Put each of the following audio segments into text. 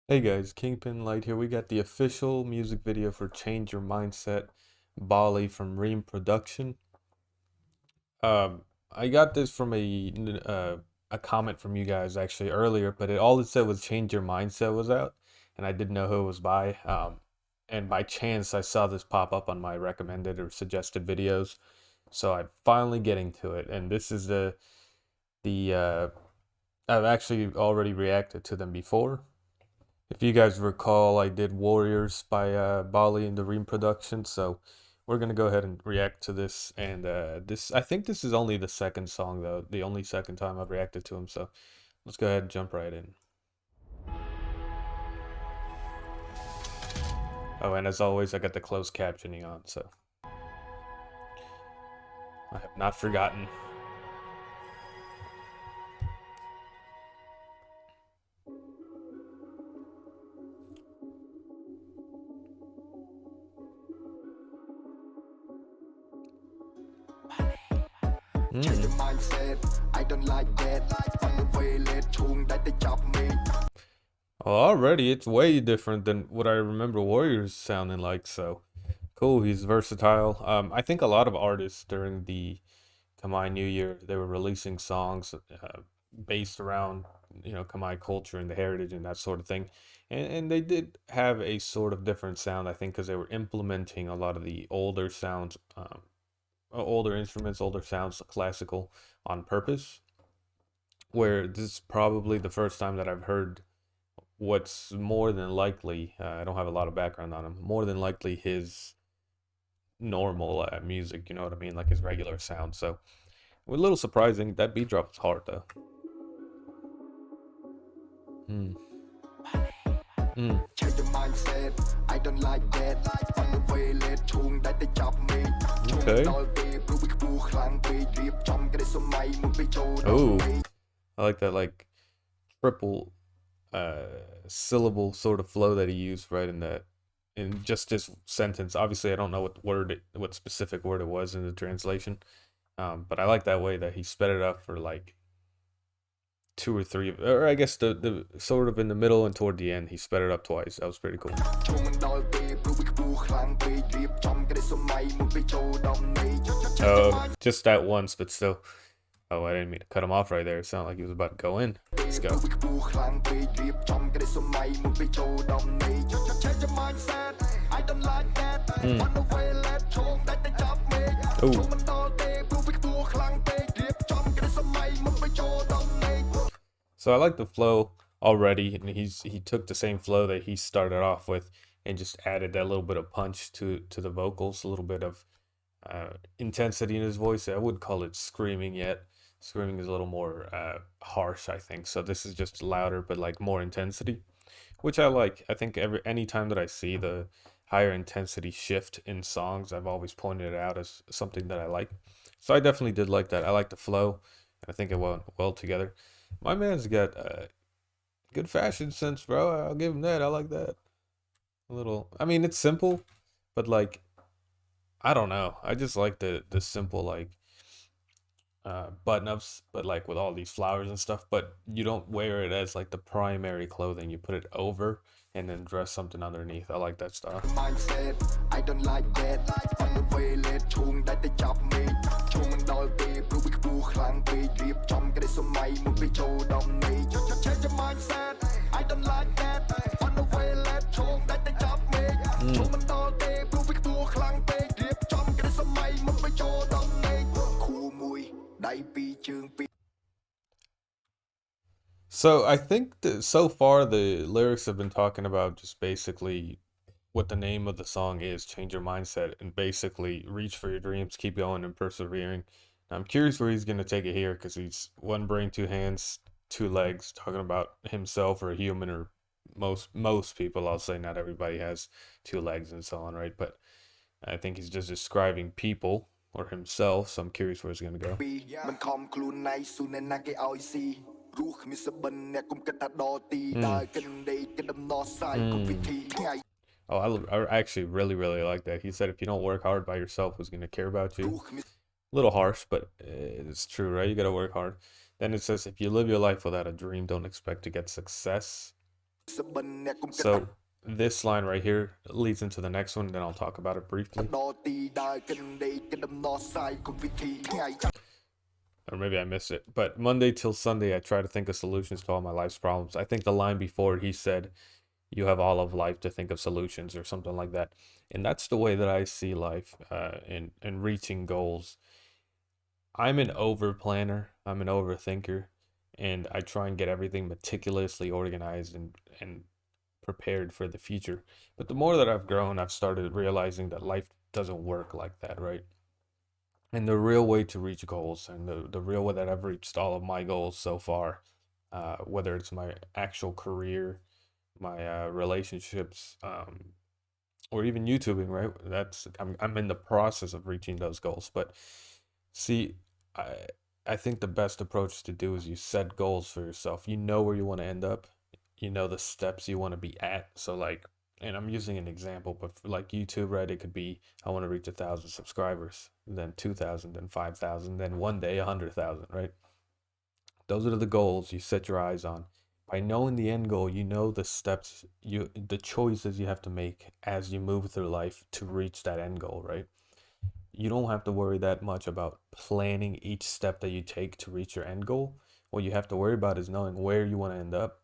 Hey guys, Kingpin Light here. We got the official music video for Change Your Mindset, Baly from Ream Production. I got this from a comment from you guys actually earlier, but all it said was Change Your Mindset was out, and I didn't know who it was by. And by chance I saw this pop up on my recommended or suggested videos, so I'm finally getting to it. And this is the I've actually already reacted to them before. If you guys recall, I did Warriors by Baly in the Ream production, so we're gonna go ahead and react to this. And I think this is only the second song though, the only second time I've reacted to him. So let's go ahead and jump right in. Oh, and as always, I got the closed captioning on, so I have not forgotten. Change your mindset, I don't like that. On the way, let chung that they chop me. Well, already it's way different than what I remember Warriors sounding like. So cool, he's versatile. I think a lot of artists during the Khmer New Year, they were releasing songs based around, Khmer culture and the heritage and that sort of thing. And they did have a sort of different sound, I think, because they were implementing a lot of the older sounds, older instruments, older sounds, classical on purpose. Where this is probably the first time that I've heard what's more than likely, I don't have a lot of background on him, more than likely his normal music, you know what I mean? Like his regular sound. So a little surprising. That beat drop is hard though. Mm. Mm. Change your mindset, I don't like that. On the way, let chung that they chop me. Okay. Oh, I like that like triple syllable sort of flow that he used right in that in just this sentence. Obviously, I don't know what specific word it was in the translation, but I like that way that he sped it up for like two or three, or I guess the sort of in the middle and toward the end, he sped it up twice. That was pretty cool. Just that once, but still. Oh, I didn't mean to cut him off right there. It sounded like he was about to go in. Let's go. So I like the flow already, and he took the same flow that he started off with and just added that little bit of punch to the vocals, a little bit of intensity in his voice. I wouldn't call it screaming yet. Screaming is a little more harsh, I think. So this is just louder, but like more intensity, which I like. I think any time that I see the higher intensity shift in songs, I've always pointed it out as something that I like. So I definitely did like that. I like the flow. I think it went well together. My man's got good fashion sense, bro. I'll give him that. I like that. A little. I mean, it's simple, but like, I don't know. I just like the simple like button ups, but like with all these flowers and stuff. But you don't wear it as like the primary clothing. You put it over and then dress something underneath. I like that style. Mindset, I don't like that. On the way, let chung that they chop me. Chung and all day, blue big blue clang be drip chum get it so my movie show down me. Change your mindset, I don't like that. On the way, let chung that they chop me. Chung and all day, blue big blue clang be drip chum get it so my movie show down me. Cool mui, dai pi chương pi. So I think that so far the lyrics have been talking about just basically what the name of the song is, change your mindset, and basically reach for your dreams, keep going and persevering. Now, I'm curious where he's gonna take it here because he's one brain, two hands, two legs, talking about himself or a human or most people. I'll say not everybody has two legs and so on, right? But I think he's just describing people or himself. So I'm curious where he's gonna go. Oh, I actually really like that. He said if you don't work hard by yourself, who's going to care about you? A little harsh, but it's true, right? You got to work hard. Then it says if you live your life without a dream, don't expect to get success. So this line right here leads into the next one, then I'll talk about it briefly. Or maybe I missed it. But Monday till Sunday, I try to think of solutions to all my life's problems. I think the line before, he said, you have all of life to think of solutions or something like that. And that's the way that I see life and reaching goals. I'm an over planner. I'm an overthinker. And I try and get everything meticulously organized and prepared for the future. But the more that I've grown, I've started realizing that life doesn't work like that, right? And the real way to reach goals, and the real way that I've reached all of my goals so far, whether it's my actual career, my relationships, or even YouTubing, right? I'm in the process of reaching those goals. But see, I think the best approach to do is you set goals for yourself. You know where you want to end up. You know the steps you want to be at. So like, and I'm using an example, but for like YouTube, right? It could be, I want to reach 1,000 subscribers, then 2,000, then 5,000, then one day 100,000, right? Those are the goals you set your eyes on. By knowing the end goal, you know the steps, the choices you have to make as you move through life to reach that end goal, right? You don't have to worry that much about planning each step that you take to reach your end goal. What you have to worry about is knowing where you want to end up,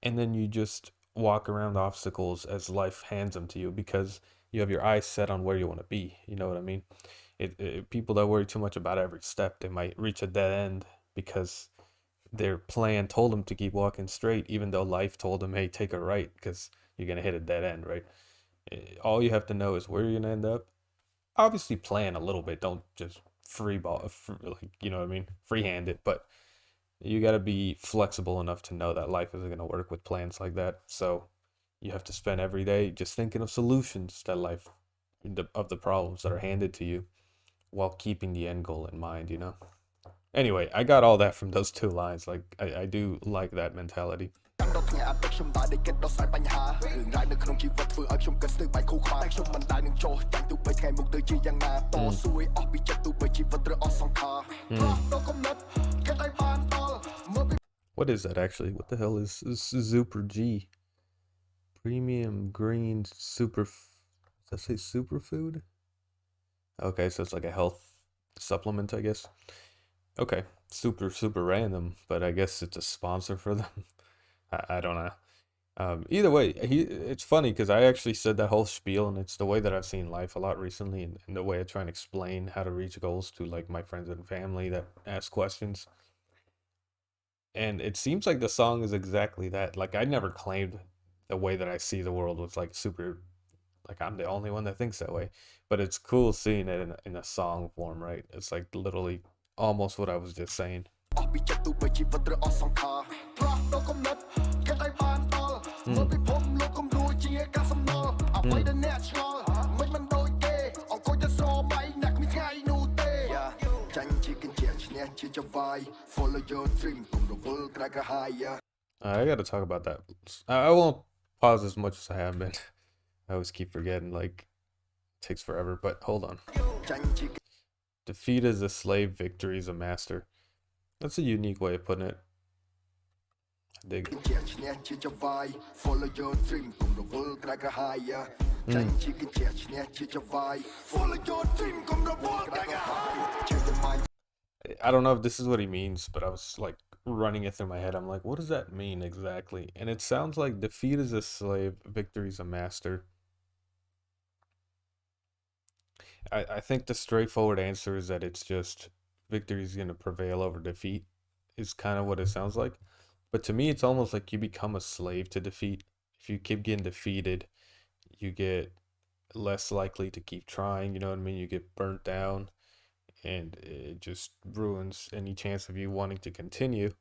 and then you just walk around obstacles as life hands them to you because you have your eyes set on where you want to be. You know what I mean? People that worry too much about every step, they might reach a dead end because their plan told them to keep walking straight, even though life told them, hey, take a right because you're going to hit a dead end, right? All you have to know is where you're going to end up. Obviously plan a little bit. Don't just like, you know what I mean? Freehand it, but you got to be flexible enough to know that life isn't going to work with plans like that. So you have to spend every day just thinking of solutions that life, of the problems that are handed to you, while keeping the end goal in mind, you know? Anyway, I got all that from those two lines. Like, I do like that mentality. What is that actually? What the hell is Super G? Premium green super. Does that say superfood? Okay, so it's like a health supplement, I guess. Okay, super random, but I guess it's a sponsor for them. I don't know. Either way, it's funny because I actually said that whole spiel, and it's the way that I've seen life a lot recently, and the way I try and explain how to reach goals to like my friends and family that ask questions. And it seems like the song is exactly that. Like, I never claimed the way that I see the world was like super, like I'm the only one that thinks that way. But it's cool seeing it in a song form, right? It's like literally almost what I was just saying. I gotta talk about that. I won't pause as much as I have been. I always keep forgetting, like, it takes forever, but hold on. Defeat is a slave, victory is a master. That's a unique way of putting it. I dig it. I don't know if this is what he means, but I was like running it through my head. I'm like, what does that mean exactly? And it sounds like defeat is a slave, victory is a master. I think the straightforward answer is that it's just victory is going to prevail over defeat, is kind of what it sounds like. But to me, it's almost like you become a slave to defeat. If you keep getting defeated, you get less likely to keep trying, you know what I mean? You get burnt down, and it just ruins any chance of you wanting to continue.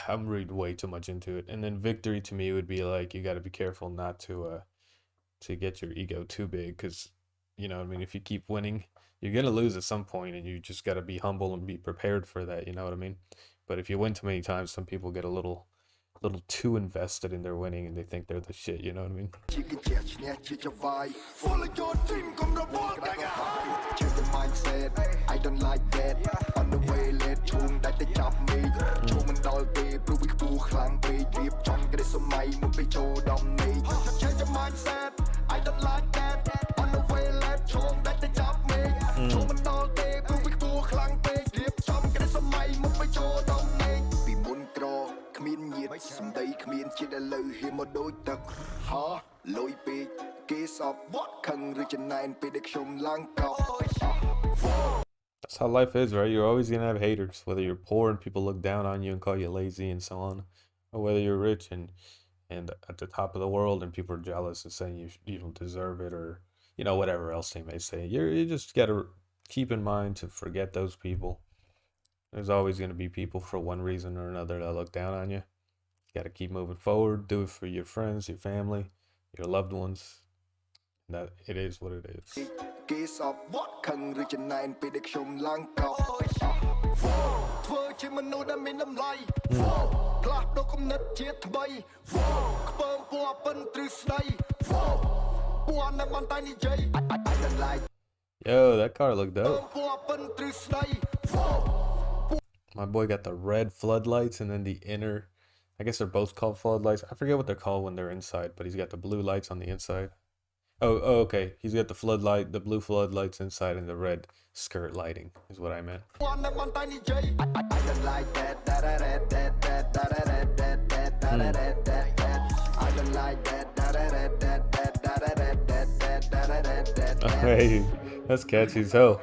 I'm reading way too much into it. And then victory to me would be like, you got to be careful not to get your ego too big, because, you know what I mean, if you keep winning, you're gonna lose at some point, and you just got to be humble and be prepared for that, you know what I mean? But if you win too many times, some people get a little too invested in their winning, and they think they're the shit, you know what I mean? I don't like that on the way let ช่วงได้แต่จับมือช่วงมันดอยไปปลุกวิกูคลังไปเรียบจำกันได้สมัยมึงไปโชว์ดอมนี่ Change your mindset I don't like that on the way let ช่วงได้แต่จับมือช่วงมันดอยไปปลุกวิกูคลังไปเรียบจำกันได้สมัยมึงไปโชว์ดอมนี่ปีมุนกรอขมิ้นเหยียดสมได้ขมิ้นจิตเลยเฮียมาโดยตักฮะลอยปีเกสอบขังหรือจะนายไปเด็กชมล้างเก่า That's how life is, right? You're always gonna have haters, whether you're poor and people look down on you and call you lazy and so on, or whether you're rich and at the top of the world and people are jealous and saying you don't deserve it, or whatever else they may say. You just gotta keep in mind to forget those people. There's always gonna be people for one reason or another that look down on you. You gotta keep moving forward. Do it for your friends, your family, your loved ones. That it is what it is. เกสอบขังหรือจะนายไปเด็กชมล้างเก่าเธอใช่มนุษย์มีน้ำลายพลาดโดนกำเนิดเจียดใบเปิงปัวเป็นตรึกใดปัวน้ำมันตายนี่ใจ Yo, that car looked dope. My boy got the red floodlights and then the inner, I guess they're both called floodlights. I forget what they're called when they're inside, but he's got the blue lights on the inside. Oh, okay. He's got the blue floodlights inside, and the red skirt lighting is what I meant. Hey, that's catchy as hell.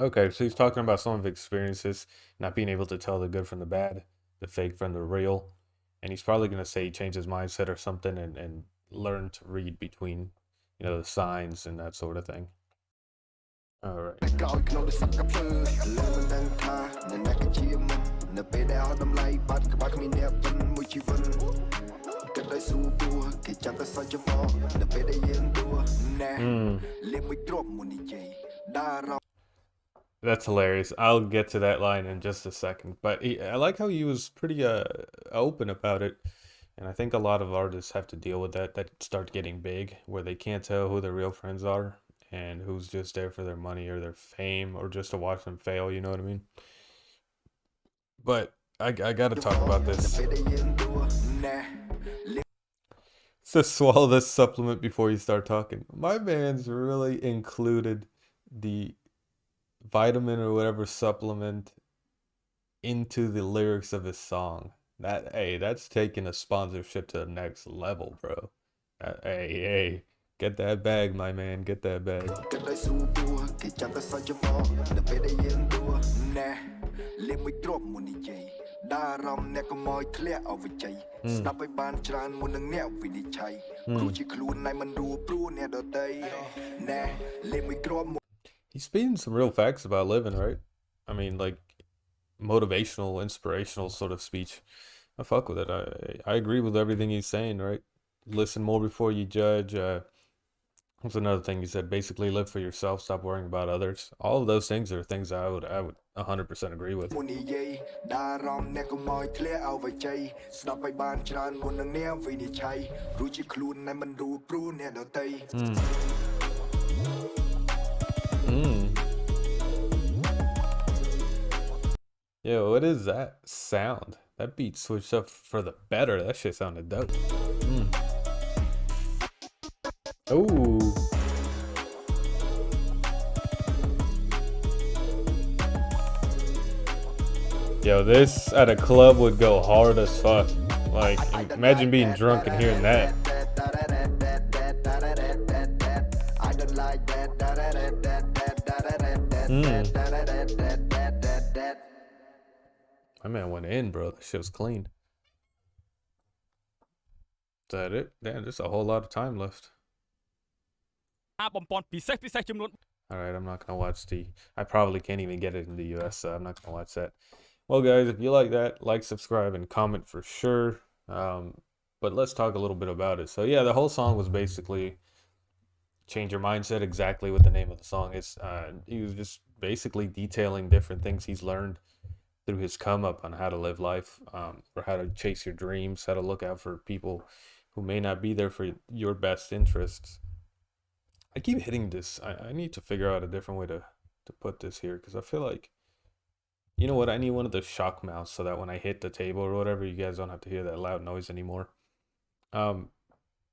Okay, so he's talking about some of his experiences, not being able to tell the good from the bad, the fake from the real. And he's probably going to say he changed his mindset or something and learn to read between, the signs and that sort of thing. All right. That's hilarious. I'll get to that line in just a second. But I like how he was pretty open about it. And I think a lot of artists have to deal with that start getting big, where they can't tell who their real friends are and who's just there for their money or their fame or just to watch them fail, you know what I mean? But I gotta talk about this. So swallow this supplement before you start talking. My man's really included the vitamin or whatever supplement into the lyrics of his song. That's taking a sponsorship to the next level, bro. Hey, get that bag, my man. Get that bag. He's speaking some real facts about living, right? I mean, like motivational, inspirational sort of speech. I fuck with it. I agree with everything he's saying, right? Listen more before you judge. What's another thing he said? Basically, live for yourself. Stop worrying about others. All of those things are things I would 100% agree with. Yo, what is that sound? That beat switched up for the better. That shit sounded dope. Ooh. Yo, this at a club would go hard as fuck. Like, imagine being drunk and hearing that. My man went in, bro. That shit was clean. Is that it? Damn, there's a whole lot of time left. Alright, I'm not gonna watch I probably can't even get it in the US, so I'm not gonna watch that. Well, guys, if you like that, like, subscribe, and comment for sure. But let's talk a little bit about it. So, yeah, the whole song was basically Change Your Mindset, exactly what the name of the song is. He was just basically detailing different things he's learned through his come up on how to live life, or how to chase your dreams, how to look out for people who may not be there for your best interests. I keep hitting this. I need to figure out a different way to put this here because I feel like, you know what? I need one of those shock mounts so that when I hit the table or whatever, you guys don't have to hear that loud noise anymore. Um,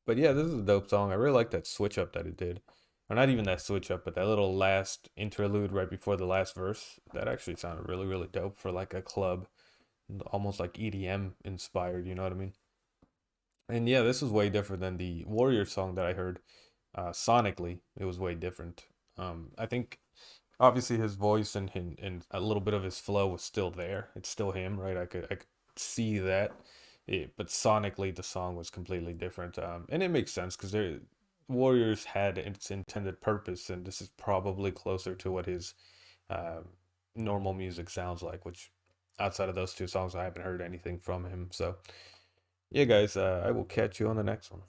but yeah, this is a dope song. I really like that switch up that it did. Or not even that switch up, but that little last interlude right before the last verse. That actually sounded really, really dope for like a club, almost like EDM inspired, you know what I mean? And yeah, this is way different than the Warrior song that I heard. Sonically, it was way different. I think obviously his voice and a little bit of his flow was still there. It's still him, right? I could see that. But sonically, the song was completely different. And it makes sense because Warriors had its intended purpose, and this is probably closer to what his uh, normal music sounds like. Which outside of those two songs, I haven't heard anything from him. So yeah, guys, I will catch you on the next one.